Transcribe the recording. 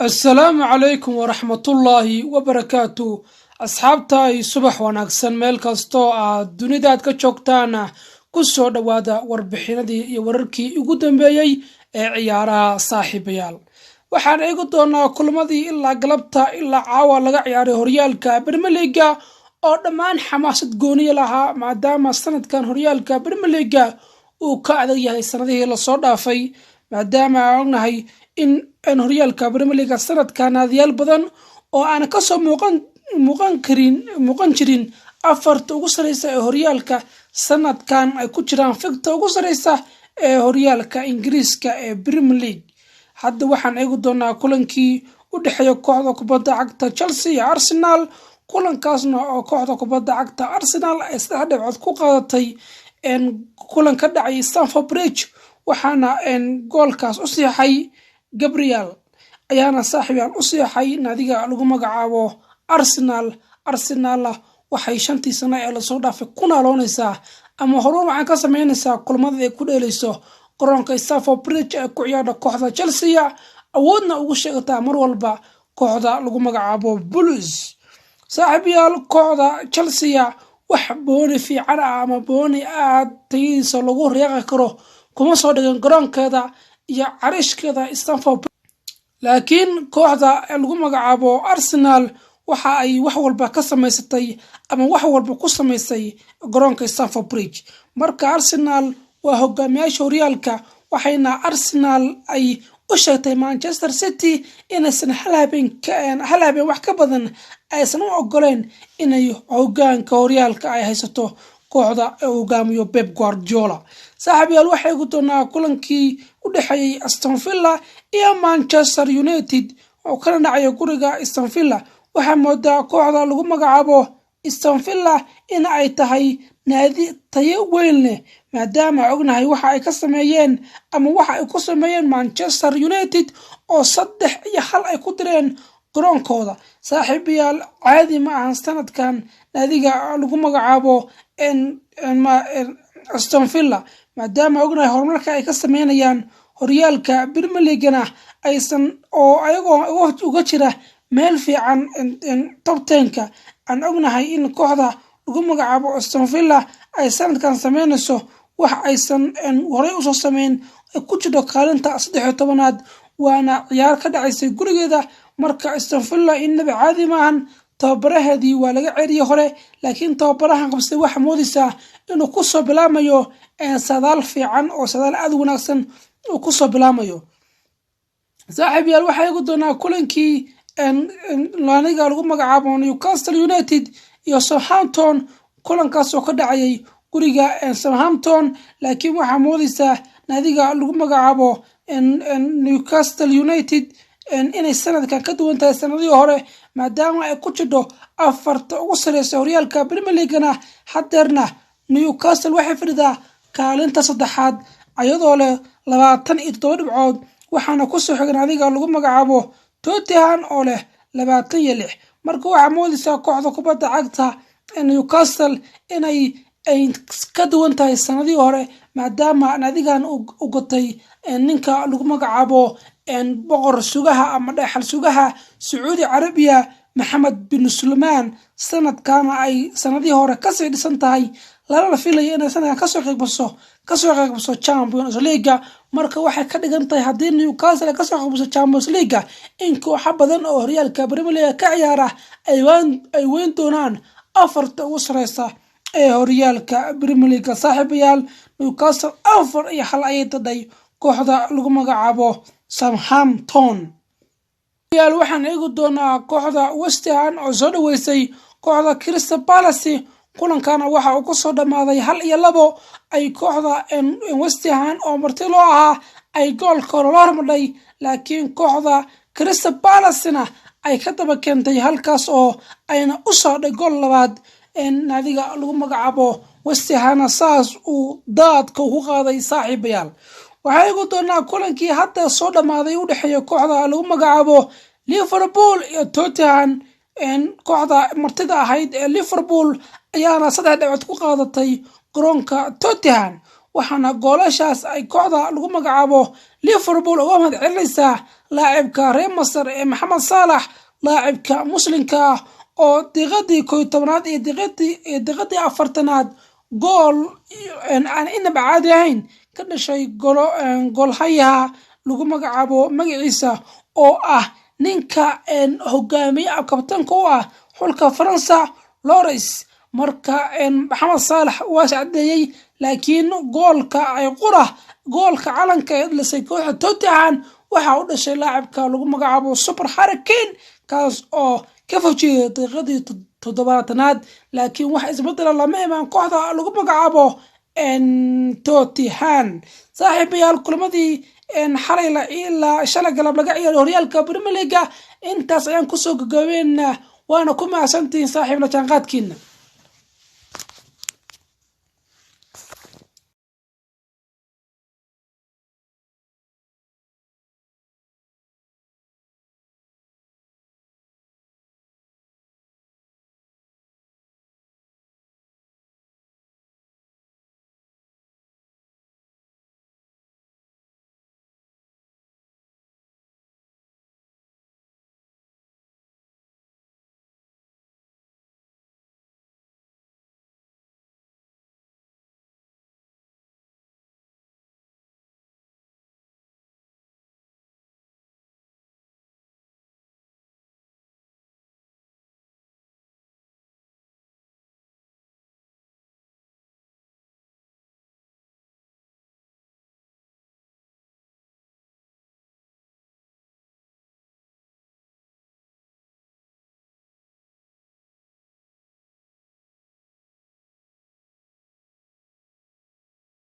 السلام عليكم ورحمة الله وبركاته. أصحابتي صباح وناكسن ميل كاستو دونيداد كجوكتانا كسو دوادا warbixinadii iyo wararkii ugu dambeeyay ee ciyaaraha saaxiibayaal. waxaan eegi doonaa kulmadii ilaa galabta ilaa caawa laga ciyaaray horyaalka Premier League oo dhammaan xamaasad gooniye lahaa maadaama sanadkan horyaalka Premier League uu ka adag yahay sanadihii la soo dhaafay maadaama aan ognahay in horyaalka Premier League sanadkan naadiyaal badan oo aan ka soo muuqan jirin afarta ugu sareysa ee horyaalka sanadkan ay ku jiraan fikta ugu sareysa ee horyaalka Ingiriiska ee Premier League. hadda waxaan eegi doonaa kulankii u dhaxeeya kooxda kubadda cagta Chelsea iyo Arsenal. kulankaasna oo kooxda kubadda cagta Arsenal ay 3 dhibcood ku qaadatay kulan ka dhacay Stamford Bridge waxaana goolkaas u siixay Gabriel ayaana saaxiibaan u siixay naadiga lagu magacaabo Arsenal waxay 5 sano ee la soo dhaafay ku naaloonaysaa ama hore waxaan ka sameynaysaa kulmada ay ku dheelayso garoonka Stamford Bridge ee ku ciyaarta kooxda Chelsea awoodna ugu sheegtaa mar walba kooxda lagu magacaabo Blues. saaxiibayaal kooxda Chelsea wax booni fiican ama booni aad tayadiisa lagu riyaaqi karo kuma soo dhigan garoonkeeda iyo carishkeeda Stamford laakiin kooxda lagu magacaabo Arsenal waxa ay wax walba ka samaysatay ama wax walba ku samaysay garoonka Stamford Bridge. marka Arsenal waa hogaamiyaasha horyaalka waxayna Arsenal ay u sheegtay Manchester City inaysan hal habeen wax ka badan aysan u ogoleen inay hogaanka horyaalka ay haysato kooxda hogaamiyo Pep Guardiola. saaxiibayaal waxay ugu doonaa kulankii u dhaxeeyay Aston Villa iyo Manchester United oo kala dhacay guriga Aston Villa. waxaa moodaa kooxda lagu magacaabo Aston Villa in ay tahay naadi tayo weyn leh maadaama ognahay waxa ay ka sameeyeen ama waxa ay ku sameeyeen Manchester United oo 3-1 ay ku direen garoonkooda. saaxiibayaal caadi ma ahan sanadkan naadiga lagu magacaabo Aston Villa maadaama ognahay horumarka ay ka sameynayaan horyaalka Premier League-na aysan oo ayagoo uga jira meel fiican top 10-ka aan ognahay in kooxda lagu magacaabo Aston Villa ay sanadkan sameynayso wax aysan hore u soo sameyn ku jiro kaalinta 13aad waana ciyaar ka dhacaysay gurigeeda. marka Aston Villa inaba caadi maahan tababaraheedii waa laga ceeriyay hore laakiin tababarahan qabsay waxa moodaysaa inuu ku soo bilaamayo sadaal fiican oo sadaal aad wanaagsan uu ku soo bilaamayo. saaxiibayaal waxay ugu doonaa kulankii naadiga lagu magacaabo Newcastle United iyo Southampton kulankaas oo ka dhacay guriga Southampton laakiin waxa moodaysaa naadiga lagu magacaabo Newcastle United inay sanadkan ka duwan tahay sanadihii hore maadaama ay ku jirto afarta ugu sareysa horyaalka Premier League-na. hadeerna Newcastle waxay fadhidaa kaalinta 3aad ayadoo leh 27 dhibcood waxaana ku soo xigay naadiga lagu magacaabo Tottenham oo leh 26. marka waxa moodaysaa kooxda kubadda cagta Newcastle inay ka duwan tahay sanadihii hore maadaama naadigan u gotay ninka lagu magacaabo boqor sugaha ama dhaxal sugaha Saudi Arabia Mohammed bin Salman. sanadkan ay sanadihii hore ka sii dhisan tahay lana filayo inay sanadkan ka soo qeybgaso Champions League. marka waxay ka dhigan tahay haddii Newcastle ka soo qeybgaso Champions League in kooxo badan oo horyaalka Premier League ka ciyaara ay weyn doonaan afarta ugu sareysa ee horyaalka Premier League. saaxiibayaal Newcastle 4-1 ayay taday kooxda lagu magacaabo Southampton. waxaan eegi doonaa kooxda West Ham oo soo dhaweysay kooxda Crystal Palace. kulankana waxa uu ku soo dhamaaday 1-2 ay kooxda West Ham oo marti loo ahaa ay goolka la hormaray laakiin kooxda Crystal Palace-na ay ka daba keentay halkaas oo ayna u soo dhigay gool labaad. naadiga lagu magacaabo West Ham saas uu daadka ugu qaaday. saaxiibayaal waxay ugu doonaa kulankii hadda soo dhamaaday u dhaxeeya kooxda lagu magacaabo Liverpool iyo Tottenham. kooxda martida ahayd ee Liverpool ayaana 3 dhibcood ku qaadatay garoonka Tottenham waxaana goolashaas ay kooxda lagu magacaabo Liverpool uga mahad celinaysaa laacibka reer Masar ee Mohamed Salah laacibka muslimka ah oo daqiiqadii 11aad iyo daqiiqadii 40aad gool aan inaba caadi ahayn ka dhashay goolhayaha lagu magacaabo magaciisa oo ah ninka hogaamiye kabtanka u ah xulka Faransa Lloris marka Mohamed Salah waa cadeeyay laakiin goolka calanka ee dhisay kooxda Tottenham waxa uu dhashay laacibka lagu magacaabo Super Harry Kane kaas oo ka fujiyay daqiiqadii 7aad laakiin wax isbedel lama iman kooxda lagu magacaabo Tottenham saaxiibayaal kulamadii xalay ilaa shalay galab laga ciyaaray horyaalka Premier League intaas ayaan ku soo gagabeynaa waana ku mahadsantihiin saaxiib la jaanqaadkiina